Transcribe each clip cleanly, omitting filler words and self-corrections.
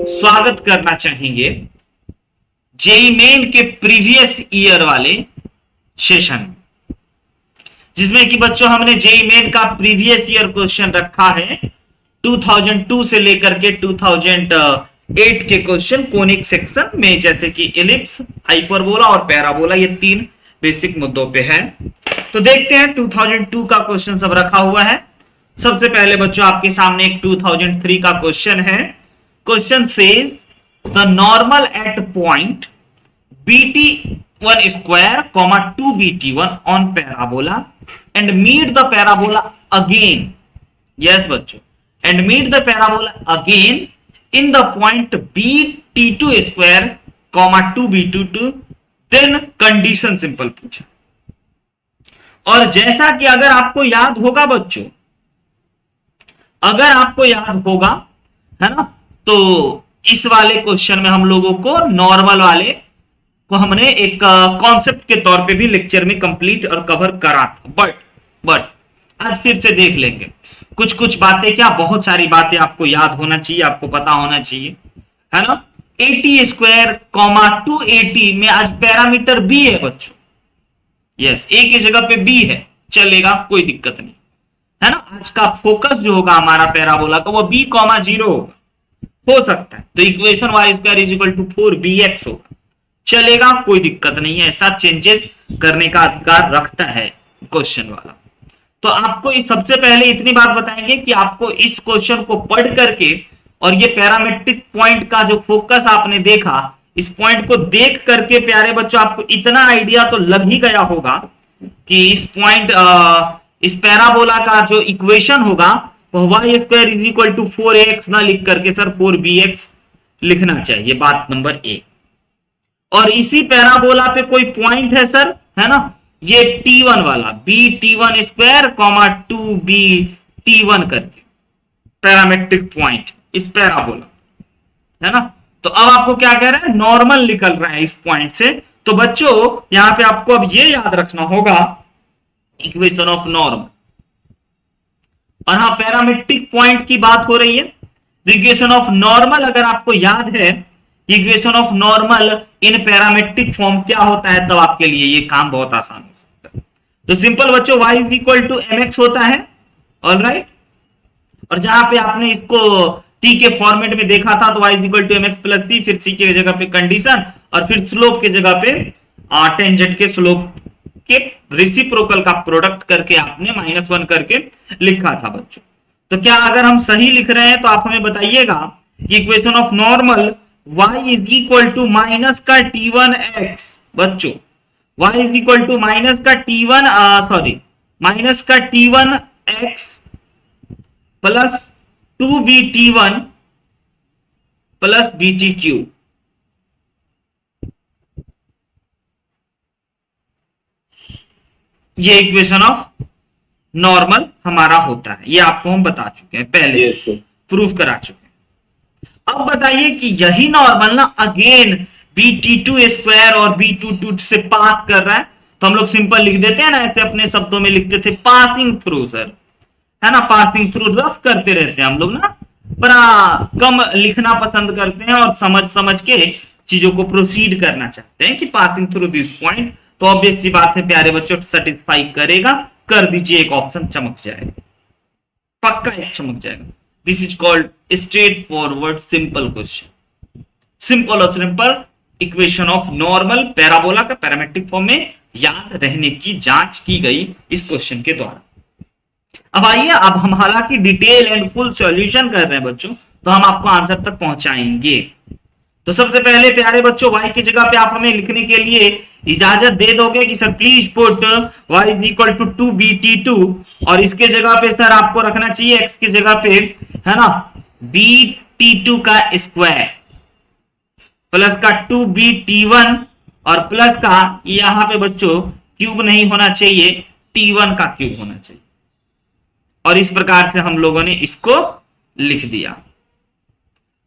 स्वागत करना चाहेंगे जेई मेन के प्रीवियस ईयर वाले सेशन, जिसमें कि बच्चों हमने जेई मेन का प्रीवियस ईयर क्वेश्चन रखा है 2002 से लेकर के 2008 के क्वेश्चन कोनिक सेक्शन में, जैसे कि एलिप्स, हाइपरबोला और पैराबोला, ये तीन बेसिक मुद्दों पे है। तो देखते हैं 2002 का क्वेश्चन सब रखा हुआ है। सबसे पहले बच्चों आपके सामने एक 2003 का क्वेश्चन है। Question says the normal at point bt1 square, 2bt1 on parabola and meet the parabola again. Yes बच्चों, and meet the parabola again in the point bt2 square, 2b22, then condition simple पूछा। और जैसा कि अगर आपको याद होगा बच्चों, अगर आपको याद होगा, है ना, तो इस वाले क्वेश्चन में हम लोगों को नॉर्मल वाले को हमने एक कॉन्सेप्ट के तौर पे भी लेक्चर में कंप्लीट और कवर करा था, बट आज फिर से देख लेंगे। कुछ कुछ बातें, क्या बहुत सारी बातें आपको याद होना चाहिए, आपको पता होना चाहिए, है ना। 80 स्क्वायर 280 में आज पैरामीटर बी है बच्चों। यस, ए की जगह पे बी है, चलेगा, कोई दिक्कत नहीं, है ना। आज का फोकस जो होगा हमारा पैराबोला का वो b, 0 होगा, हो सकता है तो equation y square is equal to 4bx होगा, चलेगा, कोई दिक्कत नहीं है। ऐसा चेंजेस करने का अधिकार रखता है क्वेश्चन वाला। तो आपको सबसे पहले इतनी बात बताएंगे कि आपको इस क्वेश्चन को पढ़ करके और ये पैरामेट्रिक पॉइंट का जो फोकस आपने देखा, इस पॉइंट को देख करके प्यारे बच्चों आपको इतना आइडिया तो लग ही गया होगा कि इस पॉइंट इस पैराबोला का जो इक्वेशन होगा वो y square is equal to 4ax ना लिख करके सर 4bx लिखना चाहिए, बात नंबर एक। और इसी पैराबोला पे कोई पॉइंट है सर, है ना, ये t1 वाला bt1 स्क्वायर 2bt1 करके पैरामेट्रिक पॉइंट इस पैराबोला, है ना। तो अब आपको क्या कह रहा है, नॉर्मल निकल रहा है इस पॉइंट से। तो बच्चों यहां पे आपको अब ये याद रखना होगा इक्वेशन ऑफ नॉर्मल, और हाँ पैरामेट्रिक पॉइंट की बात हो रही है। इक्वेशन ऑफ नॉर्मल अगर आपको याद है, equation of normal in parametric form क्या होता है, तब आपके लिए ये काम बहुत आसान हो सकता है। तो सिंपल बच्चों y is equal to mx होता है, ऑलराइट। और जहां पे आपने इसको t के फॉर्मेट में देखा था तो y is equal to mx plus c, फिर c की जगह पे कंडीशन और फिर स्लोप की जगह पे टेंजेंट के स्लोप के रेसिप्रोकल का प्रोडक्ट करके आपने -1 करके लिखा था बच्चों। तो क्या अगर हम सही लिख रहे हैं तो आप हमें बताइएगा कि equation of normal y is equal to minus का t1x बच्चों, y is equal to minus का t1x plus 2bt1 plus bt3। ये इक्वेशन ऑफ नॉर्मल हमारा होता है, ये आपको हम बता चुके हैं पहले, प्रूफ करा चुके हैं। अब बताइए कि यही नॉर्मल ना अगेन bt2 स्क्वायर और b22 से पास कर रहा है, तो हम लोग सिंपल लिख देते हैं ना, ऐसे अपने शब्दों में लिखते थे पासिंग थ्रू सर, है ना, पासिंग थ्रू, रफ करते रहते हैं हम लोग ना, बड़ा कम लिखना पसंद करते हैं और समझ समझ के चीजों को प्रोसीड करना चाहते हैं कि पासिंग थ्रू दिस पॉइंट। तो ऑब्वियस सी बात है प्यारे बच्चों, सेटिस्फाई करेगा, कर दीजिए, एक ऑप्शन चमक जाएगा, पक्का एक चमक जाएगा। This is called straight forward simple question, simple और simple equation of normal parabola का पैरामेट्रिक फॉर्म में याद रहने की जांच की गई इस क्वेश्चन के द्वारा। अब आइए, अब हम हालांकि डिटेल एंड फुल सॉल्यूशन कर रहे हैं बच्चों, तो हम आपको आंसर तक पहुंचाएंगे। तो सबसे पहले प्यारे बच्चों y की जगह पे आप हमें लिखने के लिए इजाजत दे दोगे कि sir please put y is equal to 2bt2, और इसके जगह पे सर आपको रखना चाहिए x की जगह पे, है ना, bt2 का स्क्वायर प्लस का 2bt1 और प्लस का यहां पे बच्चों क्यूब नहीं होना चाहिए, t1 का क्यूब होना चाहिए। और इस प्रकार से हम लोगों ने इसको लिख दिया।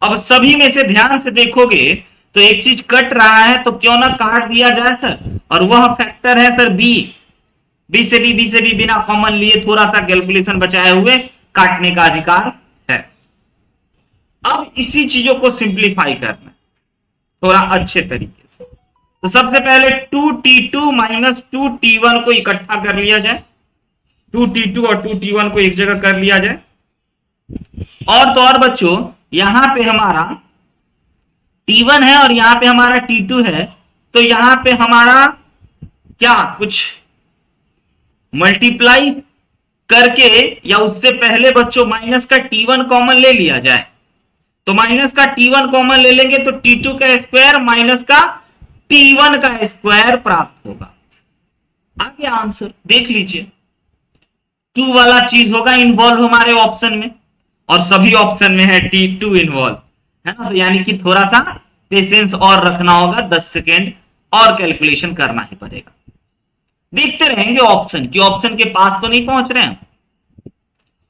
अब सभी में से ध्यान से देखोगे तो एक चीज कट रहा है, तो क्यों ना काट दिया जाए सर, और वह फैक्टर है सर बी। बी से बी बिना कॉमन लिए थोड़ा सा कैलकुलेशन बचाए हुए काटने का अधिकार है। अब इसी चीजों को सिंप्लीफाई करना है थोड़ा अच्छे तरीके से। तो सबसे पहले 2t2 माइनस 2t1 को इकट्ठा कर लिया जाए, 2t2 और 2t1 को एक जगह कर लिया जाए। और तो और बच्चों यहां पे हमारा t1 है और यहां पे हमारा t2 है, तो यहां पे हमारा क्या कुछ मल्टीप्लाई करके या उससे पहले बच्चों माइनस का t1 कॉमन ले लिया जाए। तो माइनस का t1 कॉमन ले लेंगे तो t2 का स्क्वायर माइनस का t1 का स्क्वायर प्राप्त होगा। आगे आंसर देख लीजिए, 2 वाला चीज होगा इन्वॉल्व हमारे ऑप्शन में, और सभी ऑप्शन में है t2 इन्वॉल्व, है ना। तो यानी कि थोड़ा सा पेशेंस और रखना होगा, 10 सेकेंड और कैलकुलेशन करना ही पड़ेगा। देखते रहेंगे ऑप्शन कि ऑप्शन के पास तो नहीं पहुंच रहे हैं।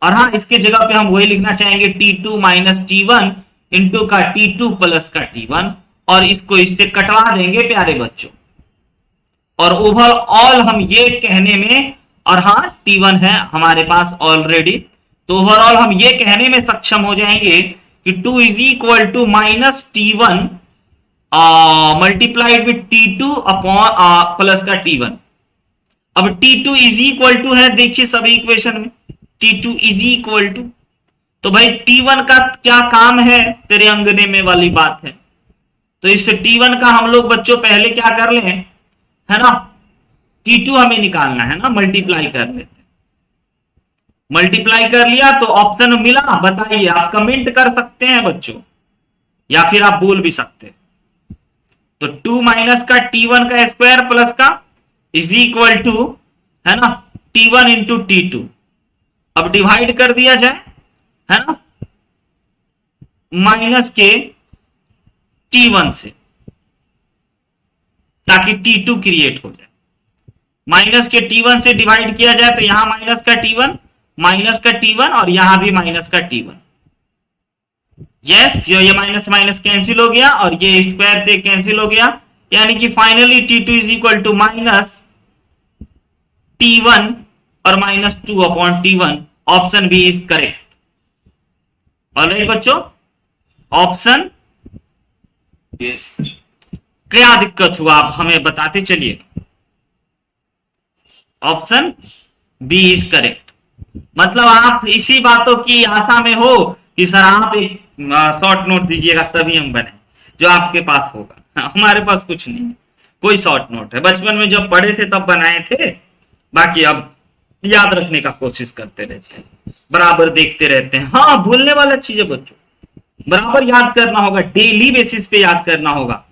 और हाँ, इसके जगह पे हम वही लिखना चाहेंगे t2 माइनस t1 इंटू का t2 प्लस का t1, और इसको इससे कटवा देंगे प्यारे बच्चों। और ओवरऑल हम ये कहने में, और हाँ t1 है हमारे पास ऑलरेडी, तो ओवरऑल हम ये कहने में सक्षम हो जाएंगे कि 2 is equal to minus t1 multiplied with t2 upon plus का t1। अब t2 इज इक्वल टू है, देखिए सभी इक्वेशन में t2 इज इक्वल टू, तो भाई t1 का क्या काम है तेरे अंगने में वाली बात है। तो इस t1 का हम लोग बच्चों पहले क्या कर ले, है ना, t2 हमें निकालना है ना, मल्टीप्लाई कर लेते। मल्टीप्लाई कर लिया तो ऑप्शन मिला, बताइए, आप कमेंट कर सकते हैं बच्चों या फिर आप बोल भी सकते हैं। तो 2 माइनस का t1 का स्क्वायर प्लस का इज इक्वल टू, है ना, t1 इंटू t2। अब डिवाइड कर दिया जाए, है ना, माइनस के t1 से, ताकि t2 क्रिएट हो जाए। माइनस के t1 से डिवाइड किया जाए तो यहां माइनस का t1, माइनस का t1, और यहां भी माइनस का t1। यस, ये माइनस माइनस कैंसिल हो गया और ये स्क्वायर से कैंसिल हो गया, यानी कि finally t2 is equal to minus t1 और minus 2 upon t1। Option B is correct. Alright बच्चों, ऑप्शन यस। क्या दिक्कत हुआ आप हमें बताते चलिए। Option B is correct. मतलब आप इसी बातों की आशा में हो कि सर आप एक शॉर्ट नोट दीजिएगा तभी हम बने, जो आपके पास होगा। हमारे पास कुछ नहीं है, कोई शॉर्ट नोट है, बचपन में जब पढ़े थे तब बनाए थे, बाकी अब याद रखने का कोशिश करते रहते हैं, बराबर देखते रहते हैं। हाँ, भूलने वाला चीज है बच्चों, बराबर याद करना होगा, डेली बेसिस पे याद करना होगा।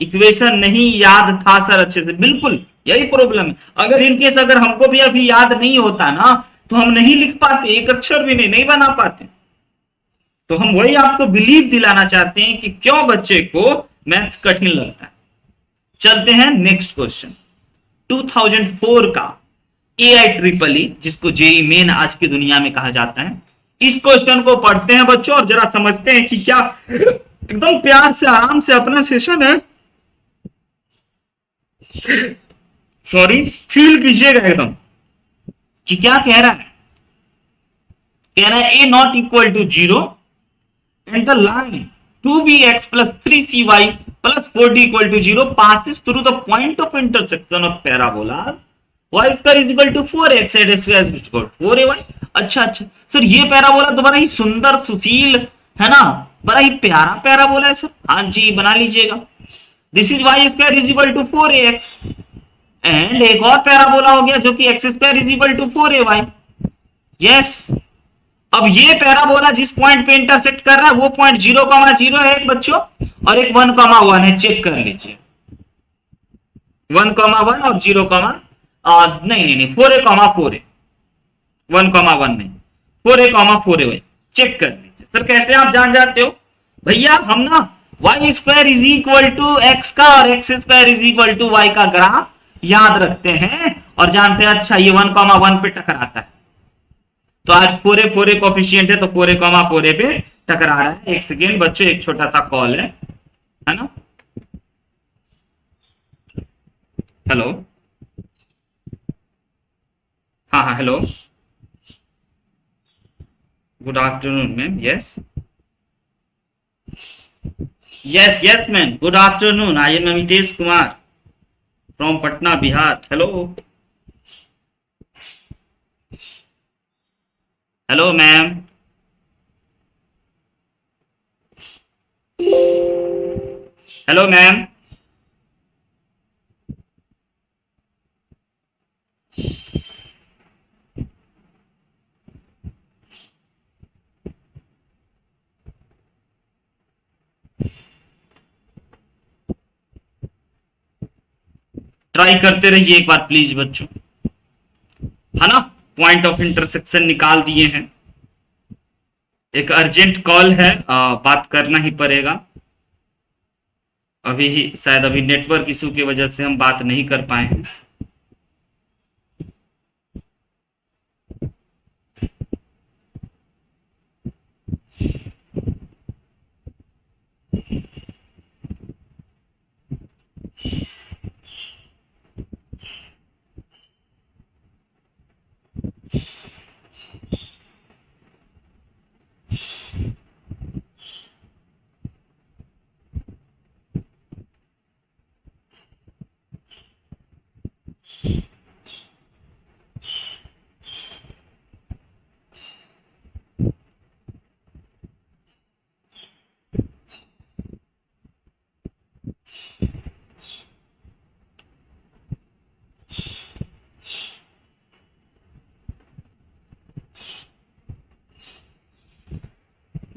इक्वेशन नहीं याद था सर अच्छे से, बिल्कुल यही प्रॉब्लम है। अगर इनकेस अगर हमको भी अभी याद नहीं होता ना, तो हम नहीं लिख पाते, एक अक्षर भी नहीं बना पाते। तो हम वही आपको बिलीव दिलाना चाहते हैं कि क्यों बच्चे को मैथ्स कठिन लगता है। चलते हैं नेक्स्ट क्वेश्चन, 2004 का AI जिसको जेई मेन आज की दुनिया में कहा जाता है, इस क्वेश्चन को पढ़ते हैं बच्चों और जरा समझते हैं कि क्या एकदम प्यार से आराम से अपना सेशन है, सॉरी, फील कीजिएगा एकदम कि क्या कह रहा है। कह रहा है a not equal to 0 and the line 2bx plus 3cy plus 4d equal to 0 passes through the point of intersection of parabolas y square is equal to 4x and square is equal to 4ay। अच्छा sir, ये parabola तो बड़ा ही सुंदर सुशील है ना, बड़ा ही प्यारा parabola है सर। हाँ जी, बना लीजिएगा। This is y square is equal to 4ax and एक और पैराबोला हो गया जो कि x square is equal to 4ay। Yes, अब ये पैराबोला जिस पॉइंट पे इंटरसेक्ट कर रहा है वो पॉइंट 0,0 है एक बच्चों, और एक 1,1 है, चेक कर लीजिए। 1,1 और 0, नहीं 4a,4 है, 1,1 नहीं, 4a,4 है, चेक कर लीजिए। सर कैसे आप जान जाते हो? भैया हम ना y square is equal to x का और x square is equal to y का ग्राफ याद रखते हैं और जानते हैं अच्छा ये 1,1 पे टकराता है। तो आज 4a कोफिशिएंट है तो 4a,4a पे टकरा रहा है। एक सेकेंड बच्चों, एक छोटा सा कॉल है ना। हेलो, हाँ hello, good afternoon ma'am. Yes Yes, yes, man. Good afternoon. I am Amitesh Kumar from Patna, Bihar. Hello. Hello, ma'am. Hello, ma'am. Try करते रहिए एक बार प्लीज बच्चों, है ना। पॉइंट ऑफ इंटरसेक्शन निकाल दिए हैं। एक अर्जेंट कॉल है, बात करना ही पड़ेगा। अभी ही शायद अभी नेटवर्क इशू की वजह से हम बात नहीं कर पाए हैं।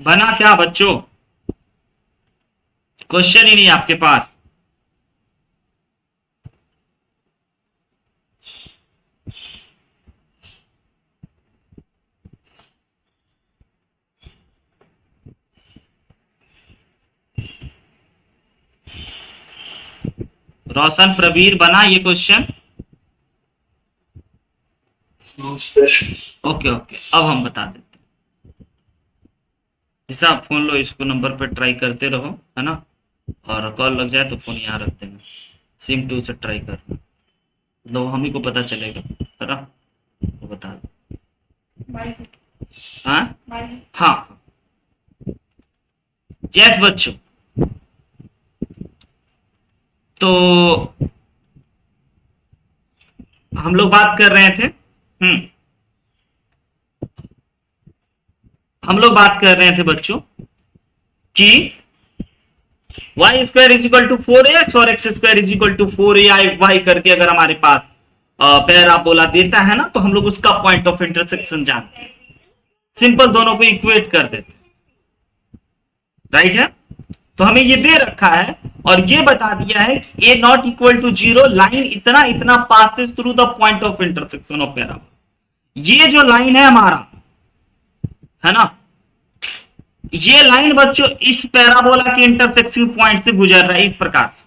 बना क्या बच्चों? क्वेश्चन ही नहीं आपके पास। रोशन प्रवीर बना ये क्वेश्चन? ओके ओके, अब हम बता देते हैं। जैसा आप फोन लो, इसको नंबर पर ट्राई करते रहो, है ना। और कॉल लग जाए तो फोन यहाँ रख देना, सिम 2 से ट्राई करना, तो हम ही को पता चलेगा, है ना। तो बता दो। हाँ हाँ, यस बच्चों। तो हम लोग बात कर रहे थे, हम लोग बात कर रहे थे बच्चों कि y square is equal to 4x और x square is equal to 4ay करके अगर हमारे पास पैराबोला देता है ना, तो हम लोग उसका पॉइंट ऑफ इंटरसेक्शन जानते हैं। सिंपल, दोनों को इक्वेट कर देते, राइट है। तो हमें ये दे रखा है और ये बता दिया है कि ए नॉट इक्वल टू 0, लाइन इतना इतना passes through the point of intersection of parabola. ये जो लाइन है हमारा, है ना, ये लाइन बच्चों इस पैराबोला के इंटरसेक्शन पॉइंट से गुजर रहा है इस प्रकार से।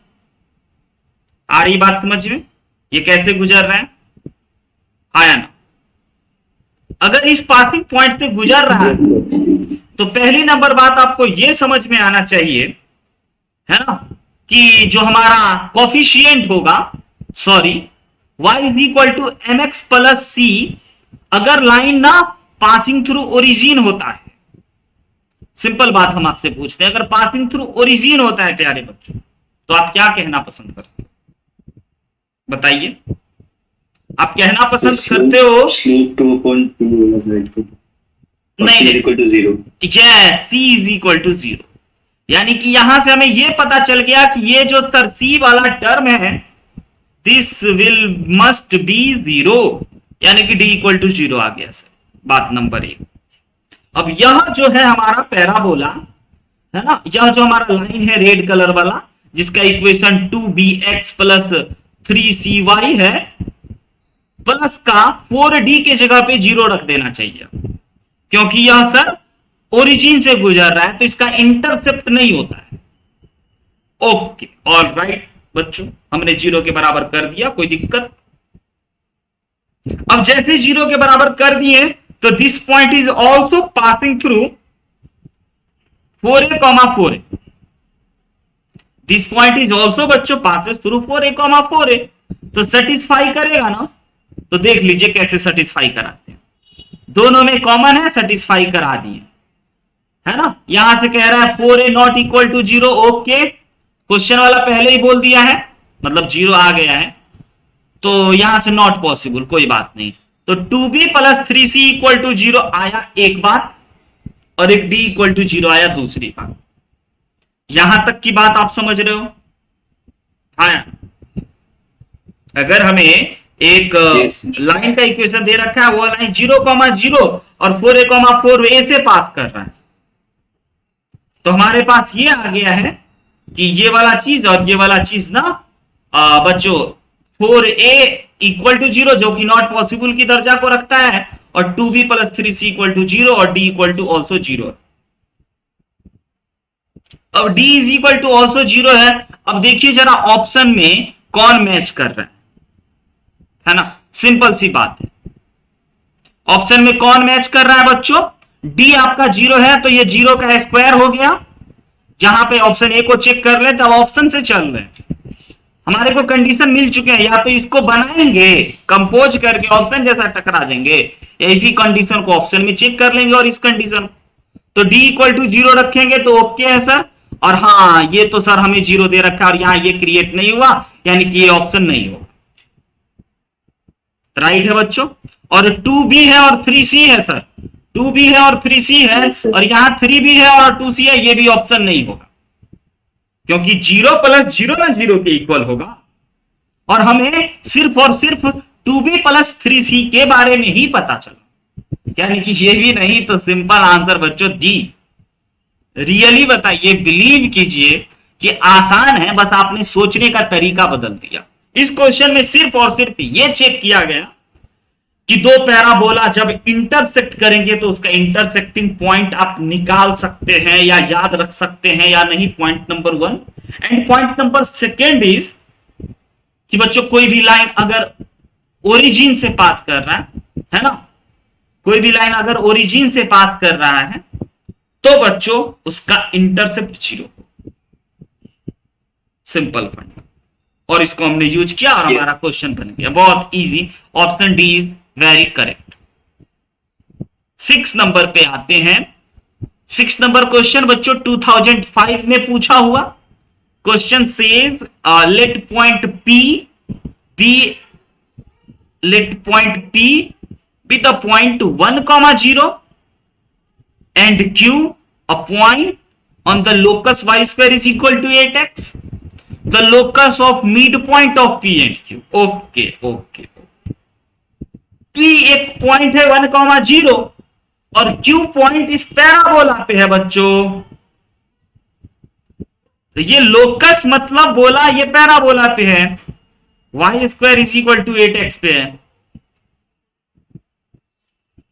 आ रही बात समझ में? ये कैसे गुजर रहा है, हाँ या ना? अगर इस पासिंग पॉइंट से गुजर रहा है तो पहली नंबर बात आपको यह समझ में आना चाहिए, है ना, कि जो हमारा कोफिशिएंट होगा, sorry, y is equal to mx plus सी, अगर लाइन ना पासिंग थ्रू ओरिजिन होता है। सिंपल बात हम आपसे पूछते हैं, अगर पासिंग थ्रू ओरिजिन होता है प्यारे बच्चों, तो आप क्या कहना पसंद करते हो? बताइए, आप कहना पसंद करते हो नहीं, yes, c is equal to 0। यानी कि यहां से हमें यह पता चल गया कि ये जो सर सी वाला टर्म है, दिस विल मस्ट बी 0, यानी कि डी इक्वल टू 0 आ गया सर, बात नंबर 1। अब यह जो है हमारा पैराबोला, है ना, यह जो हमारा लाइन है रेड कलर वाला, जिसका इक्वेशन 2bx प्लस 3cy है, प्लस का 4d के जगह पे 0 रख देना चाहिए, क्योंकि यह सर ओरिजिन से गुजर रहा है, तो इसका इंटरसेप्ट नहीं होता है। ओके, ऑलराइट बच्चों, हमने 0 के बराबर कर दिया, कोई दिक्कत? अब जैसे 0 के बराबर कर दिए, तो this point is also passing through 4a, 4a। This point is also बच्चों पासेस थ्रू 4a, 4a। तो सेटिस्फाई करेगा ना? तो देख लीजिए कैसे सेटिस्फाई कराते हैं। दोनों में कॉमन है, सेटिस्फाई करा दिए। है ना। यहां से कह रहा है 4a not equal to 0, okay, question वाला पहले ही बोल दिया है, मतलब 0 आ गया है, तो यहां से नॉट पॉसिबल, कोई बात नहीं। तो 2b plus 3c equal to 0 आया एक बात, और एक d इक्वल टू 0 आया दूसरी बात। यहां तक की बात आप समझ रहे हो? हाँ, अगर हमें एक लाइन का इक्वेशन दे रखा है, वो लाइन 0,0 और 4a,4 से पास कर रहा है, तो हमारे पास ये आ गया है कि ये वाला चीज और ये वाला चीज ना बच्चों 4a इक्वल टू 0 जो कि नॉट पॉसिबल की दर्जा को रखता है, और 2b plus 3c equal to 0 और d इक्वल टू ऑल्सो 0। अब d is equal to also 0 है। अब देखिए जरा ऑप्शन में कौन मैच कर रहा है ना, सिंपल सी बात है। ऑप्शन में कौन मैच कर रहा है बच्चों? d आपका 0 है तो ये 0 का स्क्वायर हो गया। जहां पे ऑप्शन ए को चेक कर ले, तब ऑप्शन से चल रहे हैं, हमारे को कंडीशन मिल चुके हैं, या तो इसको बनाएंगे कंपोज करके ऑप्शन जैसा टकरा देंगे, या इसी कंडीशन को ऑप्शन में चेक कर लेंगे और इस कंडीशन, तो d इक्वल टू 0 रखेंगे तो ओके है सर। और हाँ, ये तो सर हमें 0 दे रखा है और यहां ये क्रिएट नहीं हुआ, यानी कि ये ऑप्शन नहीं होगा, राइट है बच्चों। और 2b है और 3c है सर, 2b है और 3c है, और यहां 3b है और 2c है, ये भी ऑप्शन नहीं होगा, क्योंकि 0 प्लस 0 ना 0 के इक्वल होगा, और हमें सिर्फ और सिर्फ 2b प्लस 3c के बारे में ही पता चला, यानी कि ये भी नहीं, तो सिंपल आंसर बच्चों डी। रियली बताइए, बिलीव कीजिए कि आसान है, बस आपने सोचने का तरीका बदल दिया। इस क्वेश्चन में सिर्फ और सिर्फ ये चेक किया गया कि दो पैराबोला जब इंटरसेक्ट करेंगे तो उसका इंटरसेक्टिंग पॉइंट आप निकाल सकते हैं या याद रख सकते हैं या नहीं, point number 1। And point number 2 is कि बच्चों कोई भी लाइन अगर ओरिजिन से पास कर रहा है ना, कोई भी लाइन अगर ओरिजिन से पास कर रहा है तो बच्चों उसका इंटरसेप्ट 0, सिंपल फंड। और इसको हमने यूज किया और हमारा क्वेश्चन बन गया, बहुत easy. Option D is very correct. 6 number पे आते हैं। 6 नंबर क्वेश्चन बच्चों 2005 में पूछा हुआ question says let point P be the point 1,0 and Q a point on the locus y square is equal to 8x, the locus of midpoint of P and Q। Okay, P एक point है 1,0 और Q point इस parabola पे है बच्चों। तो ये locus मतलब बोला ये पैराबोला पे है, y square is equal to 8x पे है,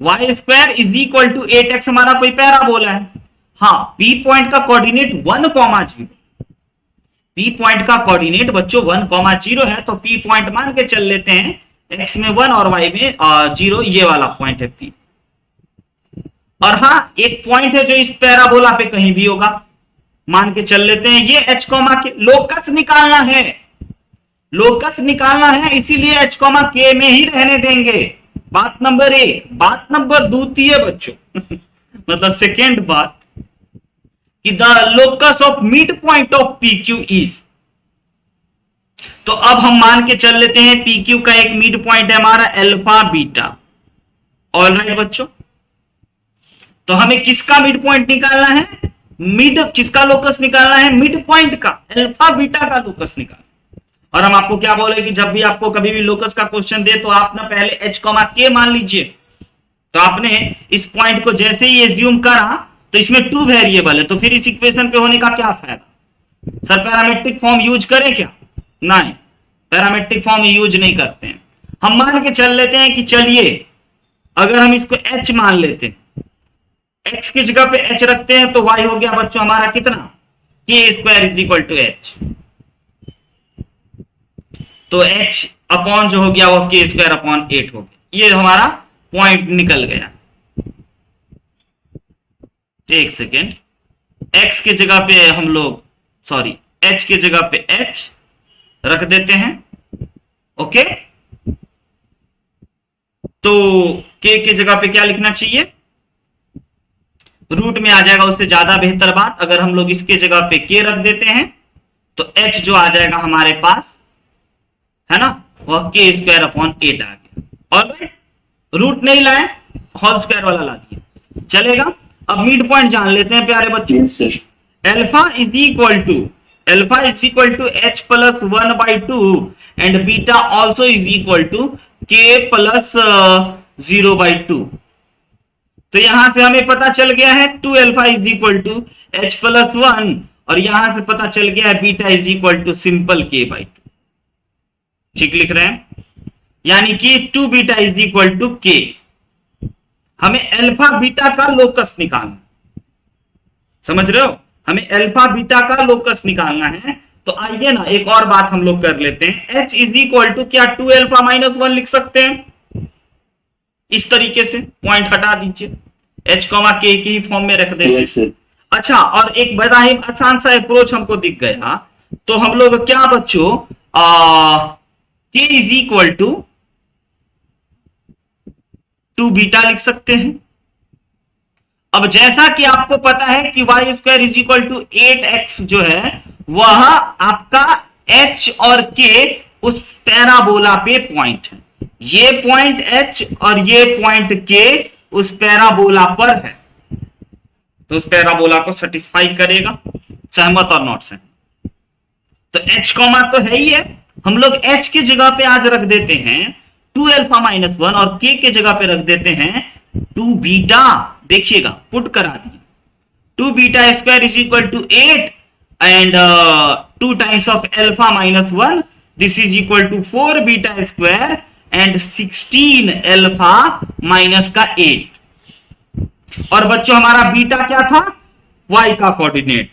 y square is equal to 8x हमारा कोई पैराबोला है। हाँ, P पॉइंट का कोऑर्डिनेट 1,0, P पॉइंट का कोऑर्डिनेट बच्चों 1,0 है, तो P पॉइंट मान के चल लेते हैं x में 1 और y में 0, ये वाला पॉइंट है P। और हाँ, एक पॉइंट है जो इस पैराबोला पे कहीं भी होगा, मान के चल लेते हैं ये h कॉमा के। लोकस निकालना है, लोकस निकालना है, इसीलिए h कॉमा के में ही रहने देंगे। बात नंबर 1। बात नंबर 2 बच्चों मतलब सेकेंड बात कि the locus of mid point of P Q is, तो अब हम मान के चल लेते हैं पी क्यू का एक मिड पॉइंट है हमारा अल्फा बीटा। ऑल राइट बच्चों, तो हमें किसका मिड पॉइंट निकालना है? मिड किसका लोकस निकालना है? मिड पॉइंट का, अल्फा बीटा का लोकस निकालना। और हम आपको क्या बोले कि जब भी आपको कभी भी लोकस का क्वेश्चन दे तो आप ना पहले h कॉमा के मान लीजिए। तो आपने इस पॉइंट को जैसे ही एज्यूम करा तो इसमें 2 वेरिएबल है, तो फिर इस इक्वेशन पे होने का क्या फायदा? सर पैरामेट्रिक फॉर्म यूज करें क्या? नहीं, पैरामेट्रिक फॉर्म यूज नहीं करते हैं। हम मान के चल लेते हैं कि चलिए अगर हम इसको h मान लेते हैं, x की जगह पे h रखते हैं, तो y हो गया बच्चों हमारा कितना? k square is equal to h। तो h अपॉन जो हो गया वो k स्क्वायर अपॉन 8 हो गया। ये हमारा पॉइंट निकल गया। एक सेकेंड, x के जगह पे हम लोग h के जगह पे h रख देते हैं, ओके। तो k के जगह पे क्या लिखना चाहिए? रूट में आ जाएगा, उससे ज्यादा बेहतर बात अगर हम लोग इसके जगह पे के रख देते हैं तो h जो आ जाएगा हमारे पास, है ना, वह के स्क्वायर अपॉन 8 आ गया। और रूट नहीं लाए, होल स्क्वायर वाला ला दिया, चलेगा। अब मिड पॉइंट जान लेते हैं प्यारे बच्चों। Yes, sir. Alpha is equal to h plus 1/2 and beta also is equal to k plus 0/2। तो यहां से हमें पता चल गया है 2 alpha is equal to h plus 1, और यहां से पता चल गया है beta is equal to simple k/2। ठीक लिख रहे हैं, यानी कि 2 beta is equal to k। हमें अल्फा बीटा का लोकस निकालना, समझ रहे हो, हमें अल्फा बीटा का लोकस निकालना है। तो आइए ना एक और बात हम लोग कर लेते हैं। h इज इक्वल टू क्या 2 अल्फा माइनस 1 लिख सकते हैं इस तरीके से, पॉइंट हटा दीजिए, h कॉमा के ही फॉर्म में रख देते Yes, sir. हैं। अच्छा, और एक बड़ा ही आसान सा अप्रोच हमको दिख गया, तो हम लोग क्या बच्चों k is equal to 2 beta लिख सकते हैं। अब जैसा कि आपको पता है कि y square is equal to 8x जो है वह आपका h और k उस पैराबोला पे पॉइंट है, ये पॉइंट h और ये पॉइंट k उस पैराबोला पर है, तो उस पैराबोला को सेटिस्फाई करेगा। सहमत और नॉट सहमत? तो h कॉमा तो है ही है, हम लोग h की जगह पे आज रख देते हैं 2 अल्फा माइनस 1 और k के जगह पे रख देते हैं 2 बीटा। देखिएगा पुट करा दिए, 2 beta square is equal to 8 and 2 times of alpha minus 1, this is equal to 4 beta square and 16 alpha minus का 8। और बच्चों हमारा बीटा क्या था, y का कोऑर्डिनेट,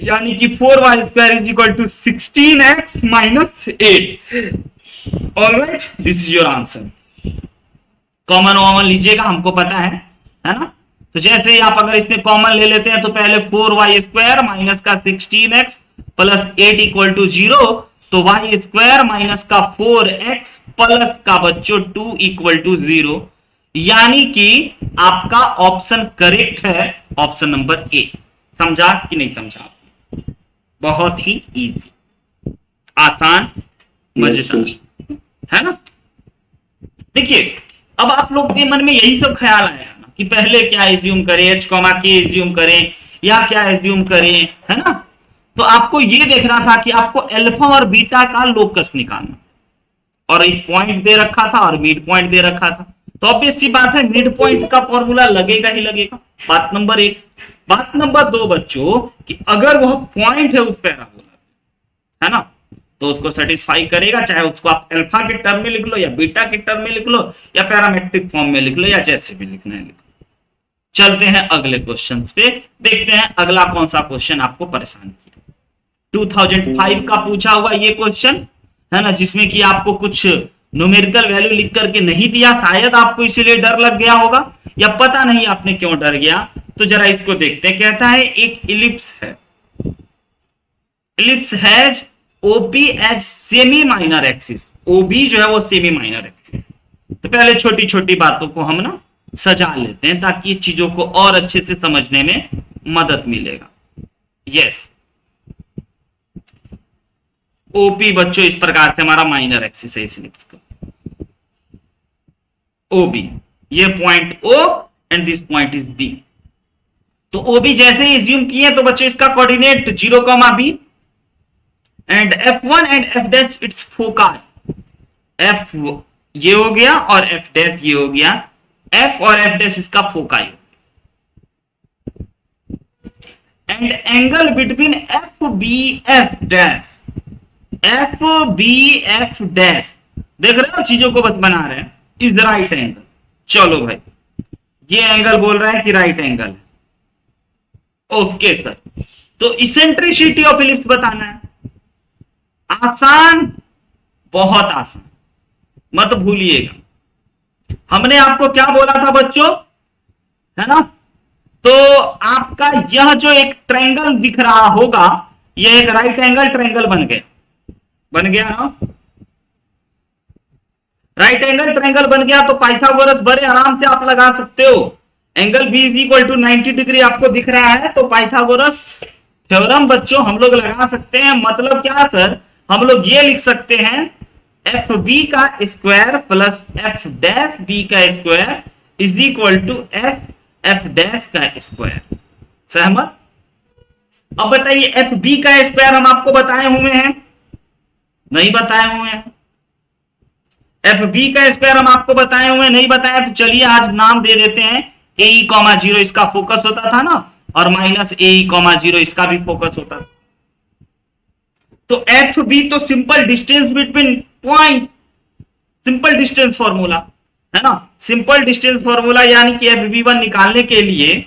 यानी कि 4y square is equal to 16x minus 8। Alright, this is your answer. Common लीजिएगा, हमको पता है ना। तो जैसे ही आप अगर इसमें कॉमन ले लेते हैं तो पहले 4y स्क्वायर माइनस का 16x प्लस 8 इक्वल टू 0, तो y स्क्वायर माइनस का 4x प्लस का बच्चों 2 इक्वल टू 0, यानी कि आपका ऑप्शन करेक्ट है, ऑप्शन नंबर ए। समझा कि नहीं समझा? बहुत ही इजी, आसान, मजेदार, है ना। देखिए अब आप लोग के मन में यही सब ख्याल आया ना कि पहले क्या एज्यूम करें, h कॉमा के एज्यूम करें या क्या एज्यूम करें, है ना। तो आपको ये देखना था कि आपको अल्फा और बीटा का लोकस निकालना, और एक पॉइंट दे रखा था और मिड पॉइंट दे रखा था, तो ऑब्वियस सी बात है मिड पॉइंट का फॉर्मूला लगेगा ही लगेगा। बात नंबर 1। बात नंबर 2 बच्चों कि अगर वह पॉइंट है उस पैराबोला, है ना, तो उसको सेटिस्फाई करेगा, चाहे उसको आप अल्फा के टर्म में लिख लो या बीटा के टर्म में लिख लो या पैरामेट्रिक फॉर्म में लिख लो या जैसे भी लिखना है लिख लो। चलते हैं अगले क्वेश्चन पे, देखते हैं अगला कौन सा क्वेश्चन आपको परेशान किया। 2005 का पूछा हुआ ये क्वेश्चन है ना, जिसमें कि आपको कुछ न्यूमेरिकल वैल्यू लिख करके नहीं दिया, शायद आपको इसीलिए डर लग गया होगा या पता नहीं आपने क्यों डर गया। तो जरा इसको देखते हैं। कहता है एक इलिप्स है, ellipse has OP as semi minor axis, OB जो है वो सेमी माइनर एक्सिस। तो पहले छोटी छोटी बातों को हम ना सजा लेते हैं ताकि चीजों को और अच्छे से समझने में मदद मिलेगा। यस, OP बच्चों इस प्रकार से हमारा माइनर एक्सिस है इस इलिप्स का। OB, ये point O and this point is B। तो OB जैसे ही एज्यूम किए तो बच्चों इसका coordinate 0,B and F1 and F dash it's foci. F ये हो गया और F डैश ये हो गया, F और F डैश इसका foci. And angle between FBF dash, FBF dash, देख रहे हो चीजों को बस बना रहे हैं, इज राइट एंगल। चलो भाई, ये एंगल बोल रहा है कि राइट एंगल है। ओके सर, तो इसेंट्रिसिटी ऑफ इलिप्स बताना है। आसान, बहुत आसान, मत भूलिएगा। हमने आपको क्या बोला था बच्चों, है ना, तो आपका यह जो एक ट्रायंगल दिख रहा होगा, यह एक राइट एंगल ट्रायंगल बन गया ना। राइट एंगल ट्रायंगल बन गया तो पाइथागोरस बड़े आराम से आप लगा सकते हो। Angle B is equal to 90 degree आपको दिख रहा है, तो पाइथागोरस थ्योरम बच्चों हम लोग लगा सकते हैं। मतलब क्या सर, हम लोग ये लिख सकते हैं एफ बी का square plus F dash B का square is equal to F dash का स्क्वायर। सहमत? अब बताइए एफ बी का स्क्वायर हम आपको बताए हुए हैं, नहीं बताए हुए हैं? एफ बी का स्क्वायर हम आपको बताए हुए नहीं बताए, तो चलिए आज नाम दे देते हैं ए ई कॉमा जीरो, इसका फोकस होता था ना, और माइनस ए ई कॉमा जीरो इसका भी फोकस होता था। तो एफ बी तो simple distance between point, simple distance formula है ना, सिंपल डिस्टेंस फॉर्मूला, यानी कि एफ बी वन निकालने के लिए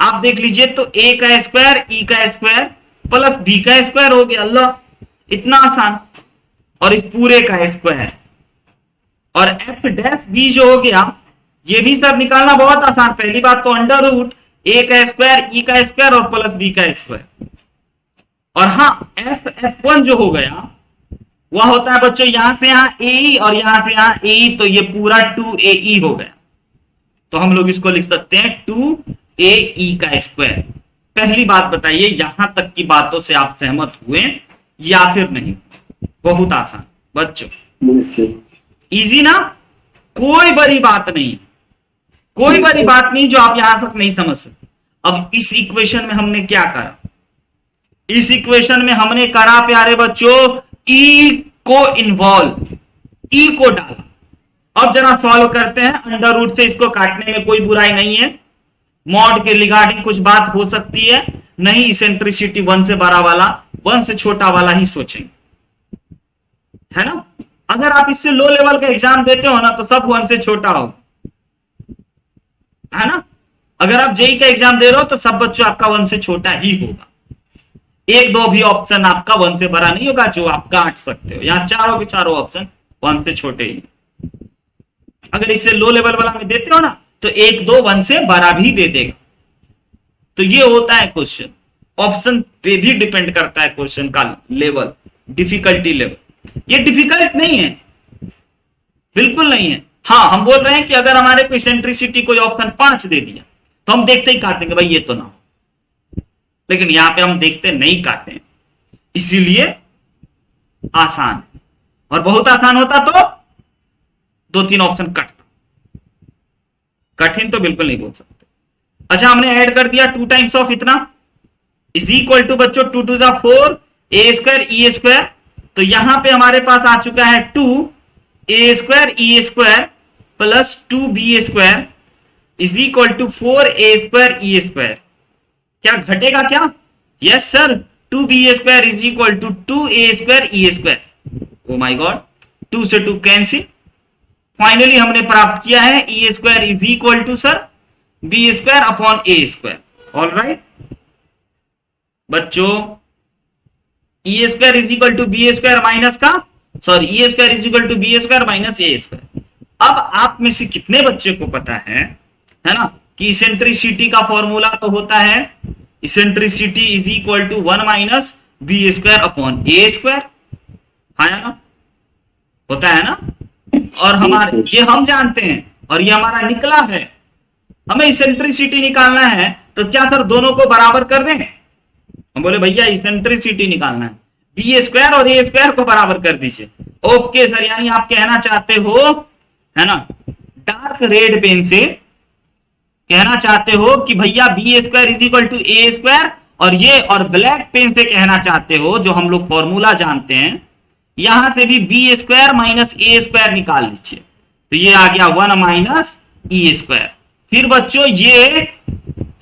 आप देख लीजिए तो ए का स्क्वायर ई का स्क्वायर प्लस बी का स्क्वायर हो गया। अल्लाह, इतना आसान। और इस पूरे का स्क्वायर, और एफ डैश बी जो हो गया ये भी सर निकालना बहुत आसान। पहली बात तो अंडर रूट ए का स्क्वायर ई का स्क्वायर और प्लस बी का स्क्वायर। और हाँ, एफ वन जो हो गया वह होता है बच्चों यहां से यहां ए और यहां से यहां ए, तो ये पूरा 2AE हो गया। तो हम लोग इसको लिख सकते हैं 2AE का स्क्वायर। पहली बात बताइए, यहां तक की बातों से आप सहमत हुए या फिर नहीं? बहुत आसान बच्चों, इजी ना, कोई बड़ी बात नहीं, कोई बड़ी बात नहीं जो आप यहां तक नहीं समझ सकते। अब इस इक्वेशन में हमने क्या करा? इस इक्वेशन में हमने करा प्यारे बच्चों ई को इन्वॉल्व, ई को डाला। अब जरा सॉल्व करते हैं। अंडर रूट से इसको काटने में कोई बुराई नहीं है, मॉड के रिगार्डिंग कुछ बात हो सकती है, नहीं इसेंट्रिसिटी 1 से बड़ा वाला 1 से छोटा वाला ही सोचेंगे, है ना। अगर आप इससे लो लेवल का एग्जाम देते हो ना तो सब 1 से छोटा हो, है ना। अगर आप जेई का एग्जाम दे रहे हो तो सब बच्चों आपका 1 से छोटा ही होगा। एक दो भी ऑप्शन आपका 1 से बड़ा नहीं होगा जो आप काट सकते हो, यहां चारों के चारों ऑप्शन 1 से छोटे ही। अगर इससे लो लेवल वाला में देते हो ना तो एक दो 1 से बड़ा भी दे देगा। तो ये होता है क्वेश्चन, ऑप्शन पे भी डिपेंड करता है क्वेश्चन का लेवल, डिफिकल्टी लेवल। ये डिफिकल्ट नहीं है, बिल्कुल नहीं है। हाँ, हम बोल रहे हैं कि अगर हमारे को इसेंट्रिसिटी कोई ऑप्शन 5 दे दिया तो हम देखते ही काट देंगे भाई ये तो ना हो, लेकिन यहां पे हम देखते नहीं काटते हैं, इसीलिए आसान। और बहुत आसान होता तो 2-3 ऑप्शन कटता, कठिन तो बिल्कुल नहीं बोल सकते। अच्छा, हमने ऐड कर दिया 2 टाइम्स ऑफ इतना इज इक्वल टू बच्चों 2 to 4 a square e square. तो यहां पे हमारे पास आ चुका है 2 square e square plus 2b square is equal to 4 square e square. क्या घटेगा क्या? Yes sir, 2b square is equal to 2a square e square. Oh my god, 2 से 2 कैंसिल। फाइनली हमने प्राप्त किया है e square is equal to sir B square upon a square. All right बच्चों, ई square is equal to be square minus का, sorry E square is equal to be square minus A square. अब आप में से कितने बच्चे को पता है ना, कि इसेंट्रिसिटी का फॉर्मूला तो होता है eccentricity is equal to 1 minus b square upon a square, है ना, होता है ना। और हमारे ये हम जानते हैं और ये हमारा निकला है। हमें इसेंट्रिसिटी निकालना है तो क्या सर दोनों को बराबर कर दें? हम बोले भैया इसेंट्रिसिटी निकालना है, बी स्क्वायर और ए स्क्वायर को बराबर कर दीजिए। ओके सर, यानी आप कहना चाहते हो, है ना, डार्क रेड पेन से कहना चाहते हो कि भैया b square is equal to a square, और ये और ब्लैक पेन से कहना चाहते हो जो हम लोग फॉर्मूला जानते हैं, यहां से भी बी स्क्वायर माइनस ए स्क्वायर निकाल लीजिए। तो ये आ गया 1 माइनस ई स्क्वायर। फिर बच्चों ये